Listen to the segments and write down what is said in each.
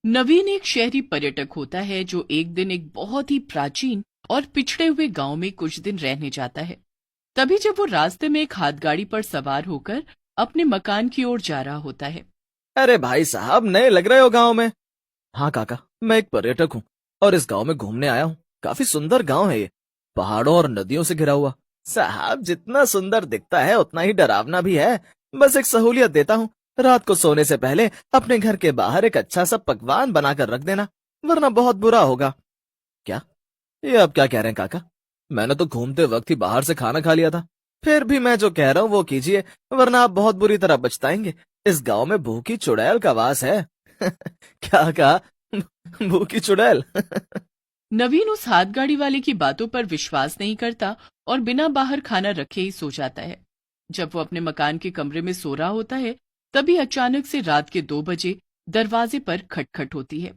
नवीन एक शहरी पर्यटक होता है जो एक दिन एक बहुत ही प्राचीन और पिछड़े हुए गांव में कुछ दिन रहने जाता है। तभी जब वो रास्ते में एक हाथगाड़ी पर सवार होकर अपने मकान की ओर जा रहा होता है। अरे भाई साहब, नए लग रहे हो गांव में। हाँ काका, मैं एक पर्यटक हूँ और इस गांव में घूमने आया हूँ। काफी सुंदर गांव है ये, पहाड़ों और नदियों से घिरा हुआ। साहब, जितना सुंदर दिखता है उतना ही डरावना भी है। बस एक सहूलियत देता हूँ, रात को सोने से पहले अपने घर के बाहर एक अच्छा सा पकवान बनाकर रख देना, वरना बहुत बुरा होगा। क्या? ये आप क्या कह रहे हैं काका? मैंने तो घूमते वक्त ही बाहर से खाना खा लिया था। फिर भी मैं जो कह रहा हूँ वो कीजिए, वरना आप बहुत बुरी तरह पछताएंगे। इस गांव में भूखी चुड़ैल का वास है। क्या कहा? भूखी चुड़ैल? नवीन उस हाथगाड़ी वाले की बातों पर विश्वास नहीं करता और बिना बाहर खाना रखे ही सो जाता है। जब वो अपने मकान के कमरे में सो रहा होता है, तभी अचानक से रात के 2 बजे दरवाजे पर खटखट होती है।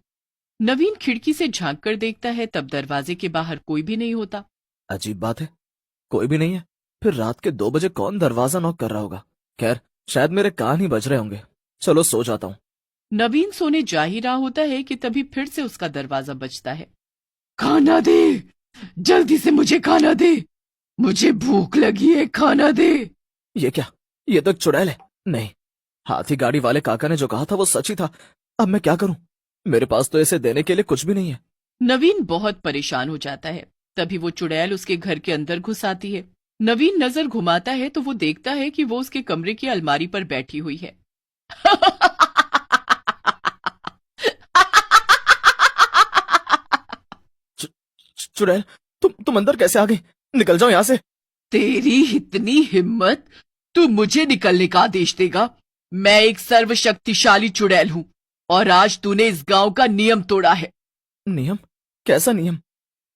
नवीन खिड़की से झांक कर देखता है, तब दरवाजे के बाहर कोई भी नहीं होता। अजीब बात है, कोई भी नहीं है। फिर रात के 2 बजे कौन दरवाजा नॉक कर रहा होगा? खैर, शायद मेरे कान ही बज रहे होंगे। चलो सो जाता हूँ। नवीन सोने जा ही रहा होता है कि तभी फिर से उसका दरवाजा बजता है। खाना दे, जल्दी से मुझे खाना दे, मुझे भूख लगी है, खाना दे। ये क्या? ये तो एक चुड़ैल है। नहीं, हाथी गाड़ी वाले काका ने जो कहा था वो सच ही था। अब मैं क्या करूं? मेरे पास तो इसे देने के लिए कुछ भी नहीं है। नवीन बहुत परेशान हो जाता है। तभी वो चुड़ैल उसके घर के अंदर घुस आती है। नवीन नजर घुमाता है तो वो देखता है कि वो उसके कमरे की अलमारी पर बैठी हुई है। चुड़ैल, तुम अंदर कैसे आ गई? निकल जाओ यहाँ से। तेरी इतनी हिम्मत, तू मुझे निकलने का आदेश देगा? मैं एक सर्वशक्तिशाली चुड़ैल हूँ और आज तूने इस गांव का नियम तोड़ा है। नियम? कैसा नियम?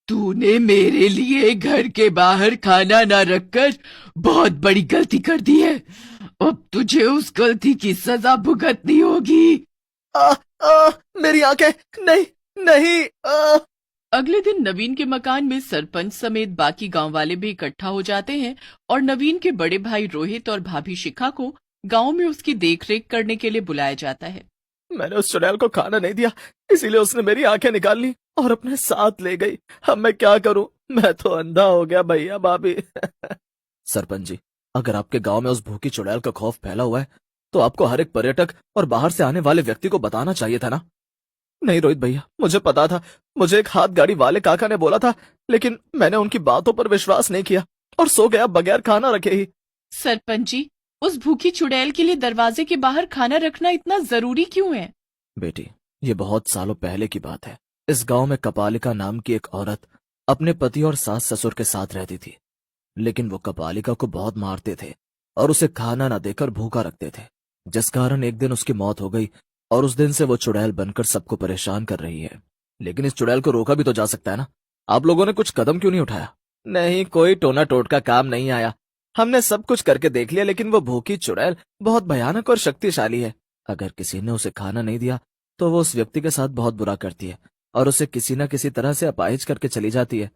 तूने मेरे लिए घर के बाहर खाना ना रखकर बहुत बड़ी गलती कर दी है। अब तुझे उस गलती की सजा भुगतनी होगी। आ, मेरी आंखें! नहीं, नहीं। अगले दिन नवीन के मकान में सरपंच समेत बाकी गांव वाले भी इकट्ठा हो जाते हैं और नवीन के बड़े भाई रोहित और भाभी शिखा को गांव में उसकी देखरेख करने के लिए बुलाया जाता है। मैंने उस चुड़ैल को खाना नहीं दिया, इसीलिए उसने मेरी आंखें निकाल ली और अपने साथ ले गई। अब मैं क्या करूं? मैं तो अंधा हो गया भैया भाभी। सरपंच जी, अगर आपके गांव में उस भूखी चुड़ैल का खौफ फैला हुआ है तो आपको हर एक पर्यटक और बाहर से आने वाले व्यक्ति को बताना चाहिए था ना। नहीं रोहित भैया, मुझे पता था। मुझे एक हाथ गाड़ी वाले काका ने बोला था, लेकिन मैंने उनकी बातों पर विश्वास नहीं किया और सो गया बगैर खाना रखे ही। सरपंच जी, उस भूखी चुड़ैल के लिए दरवाजे के बाहर खाना रखना इतना जरूरी क्यों है? बेटी, ये बहुत सालों पहले की बात है। इस गांव में कपालिका नाम की एक औरत अपने पति और सास ससुर के साथ रहती थी। लेकिन वो कपालिका को बहुत मारते थे और उसे खाना न देकर भूखा रखते थे, जिस कारण एक दिन उसकी मौत हो गई। और उस दिन से वो चुड़ैल बनकर सबको परेशान कर रही है। लेकिन इस चुड़ैल को रोका भी तो जा सकता है ना। आप लोगों ने कुछ कदम क्यों नहीं उठाया? नहीं, कोई टोना टोटका काम नहीं आया। हमने सब कुछ करके देख लिया, लेकिन वो भूखी चुड़ैल बहुत भयानक और शक्तिशाली है। अगर किसी ने उसे खाना नहीं दिया तो वो उस व्यक्ति के साथ बहुत बुरा करती है और उसे किसी न किसी तरह से अपाहिज करके चली जाती है।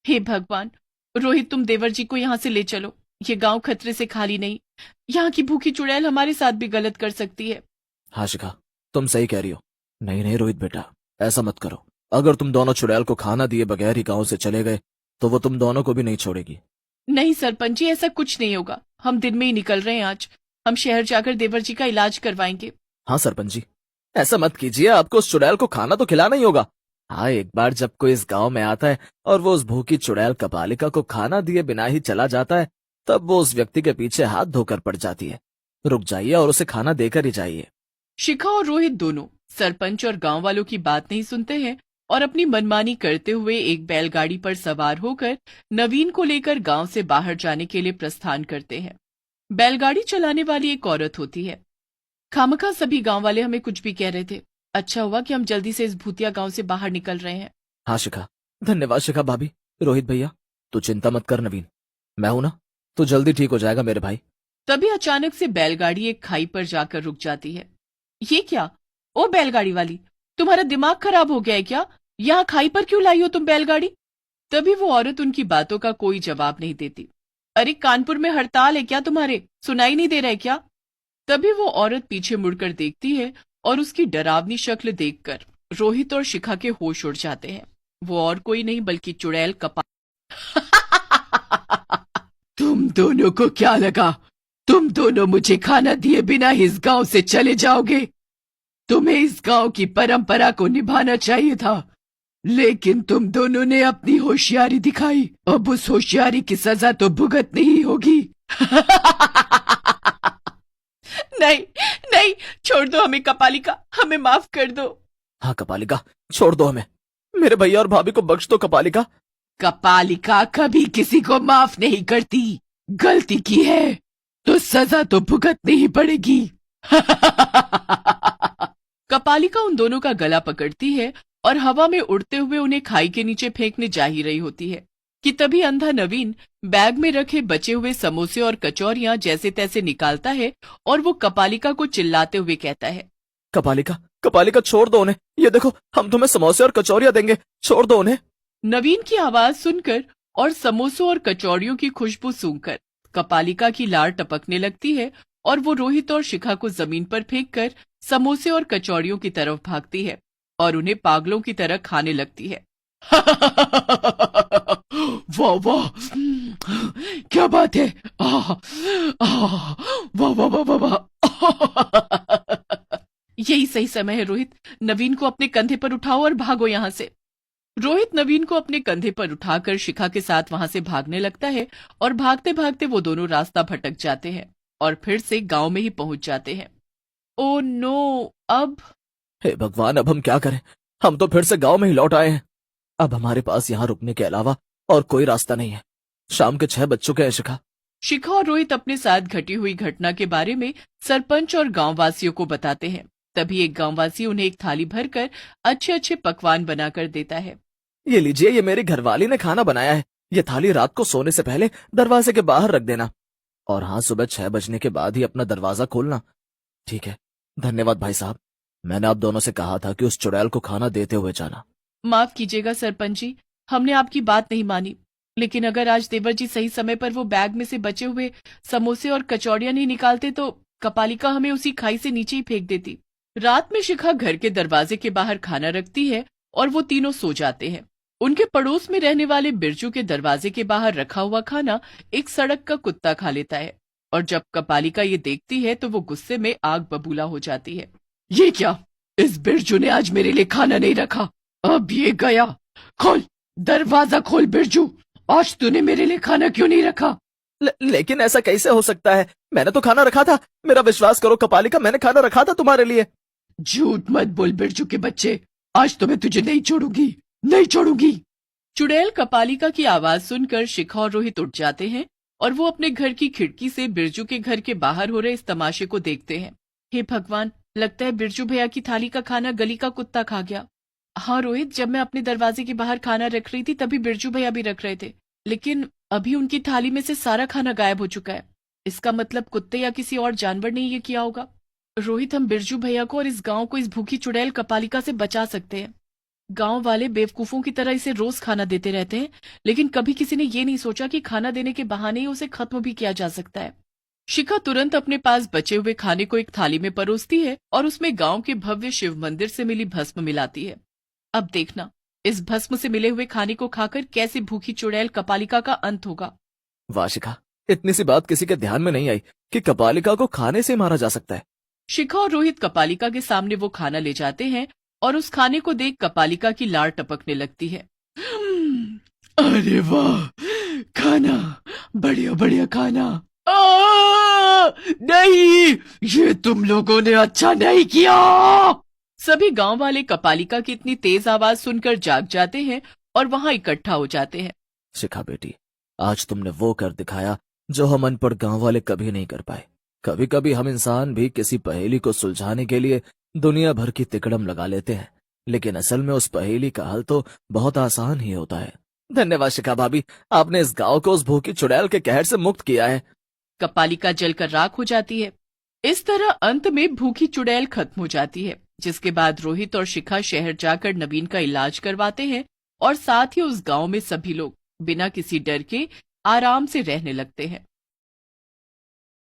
हे भगवान! रोहित, तुम देवर जी को यहाँ से ले चलो। ये गांव खतरे से खाली नहीं। यहाँ की भूखी चुड़ैल हमारे साथ भी गलत कर सकती है। हाँ शिखा, तुम सही कह रही हो। नहीं नहीं रोहित बेटा, ऐसा मत करो। अगर तुम दोनों चुड़ैल को खाना दिए बगैर ही गांव से चले गए तो वो तुम दोनों को भी नहीं छोड़ेगी। नहीं सरपंच जी, ऐसा कुछ नहीं होगा। हम दिन में ही निकल रहे हैं आज। हम शहर जाकर देवर जी का इलाज करवाएंगे। हाँ सरपंच जी, ऐसा मत कीजिए। आपको उस चुड़ैल को खाना तो खिलाना ही होगा। हाँ, एक बार जब कोई इस गांव में आता है और वो उस भूखी चुड़ैल कपालिका को खाना दिए बिना ही चला जाता है, तब वो उस व्यक्ति के पीछे हाथ धोकर पड़ जाती है। रुक जाइए और उसे खाना देकर ही जाइए। शिखा और रोहित दोनों सरपंच और गांव वालों की बात नहीं सुनते हैं और अपनी मनमानी करते हुए एक बैलगाड़ी पर सवार होकर नवीन को लेकर गांव से बाहर जाने के लिए प्रस्थान करते हैं। बैलगाड़ी चलाने वाली एक औरत होती है। खामखा सभी गांव वाले हमें कुछ भी कह रहे थे। अच्छा हुआ कि हम जल्दी से इस भूतिया गांव से बाहर निकल रहे हैं। हाँ शिखा, धन्यवाद शिखा भाभी। रोहित भैया, तू चिंता मत कर। नवीन, मैं हूं ना, तू जल्दी ठीक हो जाएगा मेरे भाई। तभी अचानक से बैलगाड़ी एक खाई पर जाकर रुक जाती है। ये क्या? ओ बैलगाड़ी वाली, तुम्हारा दिमाग खराब हो गया है क्या? यहाँ खाई पर क्यों लाई हो तुम बैलगाड़ी? तभी वो औरत उनकी बातों का कोई जवाब नहीं देती। अरे कानपुर में हड़ताल है क्या तुम्हारे? सुनाई नहीं दे रहा है क्या? तभी वो औरत पीछे मुड़कर देखती है और उसकी डरावनी शक्ल देखकर रोहित और शिखा के होश उड़ जाते हैं। वो और कोई नहीं बल्कि चुड़ैल तुम दोनों को क्या लगा तुम दोनों मुझे खाना दिए बिना इस गांव से चले जाओगे? तुम्हें इस गांव की परंपरा को निभाना चाहिए था, लेकिन तुम दोनों ने अपनी होशियारी दिखाई। अब उस होशियारी की सजा तो भुगतनी ही होगी। नहीं नहीं, छोड़ दो हमें कपालिका, हमें माफ कर दो। हाँ कपालिका, छोड़ दो हमें, मेरे भैया और भाभी को बख्श दो कपालिका। कपालिका कभी किसी को माफ नहीं करती। गलती की है तो सजा तो भुगतनी ही पड़ेगी। कपालिका उन दोनों का गला पकड़ती है और हवा में उड़ते हुए उन्हें खाई के नीचे फेंकने जा ही रही होती है कि तभी अंधा नवीन बैग में रखे बचे हुए समोसे और कचौरियां जैसे तैसे निकालता है और वो कपालिका को चिल्लाते हुए कहता है, कपालिका कपालिका छोड़ दो उन्हें, ये देखो हम तुम्हें समोसे और कचौरियां देंगे, छोड़ दो उन्हें। नवीन की आवाज सुनकर और समोसों और कचौड़ियों की खुशबू सूंघकर कपालिका की लार टपकने लगती है और वो रोहित और शिखा को जमीन पर फेंककर समोसे और कचौड़ियों की तरफ भागती है और उन्हें पागलों की तरह खाने लगती है। वाह वाह, क्या बात है, वाह वाह वाह वाह वाह। यही सही समय है रोहित, नवीन को अपने कंधे पर उठाओ और भागो यहाँ से। रोहित नवीन को अपने कंधे पर उठाकर शिखा के साथ वहां से भागने लगता है और भागते भागते वो दोनों रास्ता भटक जाते हैं और फिर से गांव में ही पहुंच जाते हैं। ओ नो, अब हे भगवान, अब हम क्या करें? हम तो फिर से गांव में ही लौट आए हैं। अब हमारे पास यहाँ रुकने के अलावा और कोई रास्ता नहीं है। शाम के 6 बज चुके हैं शिखा। शिखा और रोहित अपने साथ घटी हुई घटना के बारे में सरपंच और गांववासियों को बताते हैं। तभी एक गांववासी उन्हें एक थाली भरकर अच्छे अच्छे पकवान बनाकर देता है। ये लीजिए, ये मेरी घरवाली ने खाना बनाया है। ये थाली रात को सोने से पहले दरवाजे के बाहर रख देना, और हाँ, सुबह 6 बजने के बाद ही अपना दरवाजा खोलना। ठीक है, धन्यवाद भाई साहब। मैंने आप दोनों से कहा था कि उस चुड़ैल को खाना देते हुए जाना। माफ कीजिएगा सरपंच जी, हमने आपकी बात नहीं मानी, लेकिन अगर आज देवर जी सही समय पर वो बैग में से बचे हुए समोसे और कचौड़ियां नहीं निकालते तो कपालिका हमें उसी खाई से नीचे ही फेंक देती। रात में शिखा घर के दरवाजे के बाहर खाना रखती है और वो तीनों सो जाते हैं। उनके पड़ोस में रहने वाले बिरजू के दरवाजे के बाहर रखा हुआ खाना एक सड़क का कुत्ता खा लेता है और जब कपालिका ये देखती है तो वो गुस्से में आग बबूला हो जाती है। ये क्या, इस बिरजू ने आज मेरे लिए खाना नहीं रखा, अब ये गया। खोल, दरवाजा खोल बिरजू, आज तूने मेरे लिए खाना क्यों नहीं रखा? लेकिन ऐसा कैसे हो सकता है? मैंने तो खाना रखा था, मेरा विश्वास करो कपालिका, मैंने खाना रखा था तुम्हारे लिए। झूठ मत बोल बिरजू के बच्चे, आज तो मैं तुझे नहीं छोड़ूंगी, नहीं छोड़ूंगी। चुड़ैल कपालिका की आवाज सुनकर शिखा और रोहित उठ जाते हैं और वो अपने घर की खिड़की से बिरजू के घर के बाहर हो रहे इस तमाशे को देखते हैं। हे भगवान, लगता है बिरजू भैया की थाली का खाना गली का कुत्ता खा गया। हाँ रोहित, जब मैं अपने दरवाजे के बाहर खाना रख रही थी तभी बिरजू भैया भी रख रहे थे, लेकिन अभी उनकी थाली में से सारा खाना गायब हो चुका है। इसका मतलब कुत्ते या किसी और जानवर ने ये किया होगा। रोहित, हम बिरजू भैया को और इस गांव को इस भूखी चुड़ैल कपालिका से बचा सकते हैं। गांव वाले बेवकूफों की तरह इसे रोज खाना देते रहते हैं, लेकिन कभी किसी ने ये नहीं सोचा कि खाना देने के बहाने ही उसे खत्म भी किया जा सकता है। शिखा तुरंत अपने पास बचे हुए खाने को एक थाली में परोसती है और उसमें गांव के भव्य शिव मंदिर से मिली भस्म मिलाती है। अब देखना, इस भस्म से मिले हुए खाने को खाकर कैसे भूखी चुड़ैल कपालिका का अंत होगा। वाह शिखा, इतनी सी बात किसी के ध्यान में नहीं आई कि कपालिका को खाने से मारा जा सकता है। शिखा और रोहित कपालिका के सामने वो खाना ले जाते हैं और उस खाने को देख कपालिका की लार टपकने लगती है। अरे वाह, खाना, बढ़िया बढ़िया खाना। नहीं, ये तुम लोगों ने अच्छा नहीं किया। सभी गांव वाले कपालिका की इतनी तेज आवाज सुनकर जाग जाते हैं और वहां इकट्ठा हो जाते हैं। शिखा बेटी, आज तुमने वो कर दिखाया जो हम अनपढ़ गांव वाले कभी नहीं कर पाए। कभी कभी हम इंसान भी किसी पहेली को सुलझाने के लिए दुनिया भर की तिकड़म लगा लेते हैं, लेकिन असल में उस पहेली का हल तो बहुत आसान ही होता है। धन्यवाद शिखा भाभी, आपने इस गांव को उस भूखी चुड़ैल के कहर से मुक्त किया है। कपालिका जलकर राख हो जाती है। इस तरह अंत में भूखी चुड़ैल खत्म हो जाती है, जिसके बाद रोहित और शिखा शहर जाकर नवीन का इलाज करवाते हैं और साथ ही उस गांव में सभी लोग बिना किसी डर के आराम से रहने लगते हैं।